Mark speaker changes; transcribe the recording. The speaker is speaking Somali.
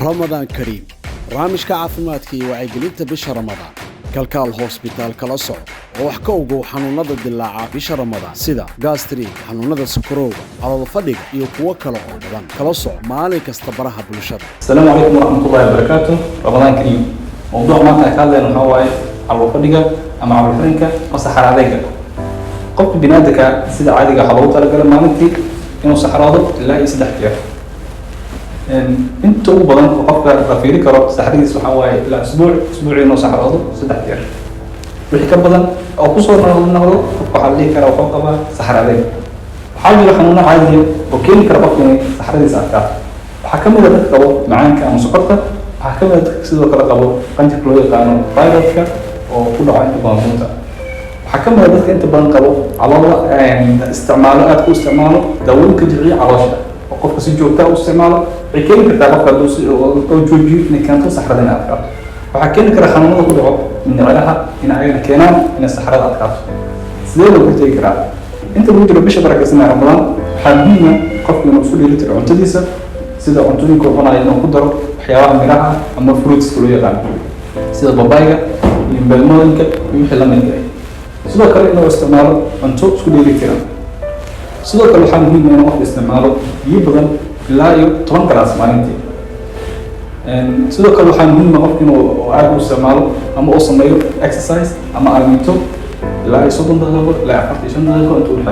Speaker 1: رمضان كريم برامج كعافيماتك وعيقلينتا بش رمضان كالكال هوسبيتال كلا سو وحكوغو حنونada dilaaca bisha Ramadan sida gastri xanuunada sakarowga calool fadhiga iyo kuwa kale oo badan kala soo maalin kasta baraha bulshada.
Speaker 2: Assalamu alaykum wa rahmatullahi wa barakatuh. Ramadan Kareem. Mawduuc maanta ka hadlayno waxa waaye calool fadhiga ama calool xirinka oo saxaraadayga. Qofka binaadamka sida caadiga waxa loo talagalay maalintii inuu saxaraado ilaa 3 jeer. inta ugu badan qofka la fiiri karo saxariis waxa waaye ilaa isbuuci inuu saxaraado 3 jeer. wixii ka badan oo ku soo noqdo waxa la dhihi karaa wuxuu qabaa saxaraadayga. waxaa jira xanuuno caadi ah oo keeni kara qofka inay saxaradiisa adkaato. waxaa ka mid ah dadka qabo macaanka ama sokorta, waxaa ka mid ah dadka sidoo kale qabo qanjirka loo yaqaano thyroidka oo ku dhaca inta badan runta. waxaa ka mid ah dadka inta badan qabo calool aad ku isticmaalo daawooyinka jilciya caloosha oo qofka si joogto ah u isticmaalo waxay keeni kartaa qofka oo joojiyo inay keento saxaradina adkaato. waxaa keeni kara xanuunada ku dhaco mindhiciraha in ayna keenaan inay saxarada adkaato. sidee loo hortegi karaa? inta lagu jiro bisha barakeysan ee Ramadaan waxaa muhiim ah qofka inuu isku dheelitiro cuntadiisa sida cuntooyinka uu cunayo inuu ku daro waxyaabaha miraha ama fruits loo yaqaan sida babayga iyo melmooyinka iyo wixii la mid ah. sidoo kale inuu isticmaalo cunto isku dheelitiran. sidoo kale waxaa muhiim ah inuu qofka isticmaalo biyo badan ilaa iyo 10 galaas maalintii. sidoo kale waxaa muhiim ah qofka inuu aad u isticmaalo ama uu sameeyo exercise ama aalmiito ilaa 30 daqiiqo ilaa 45 daqiiqo intuu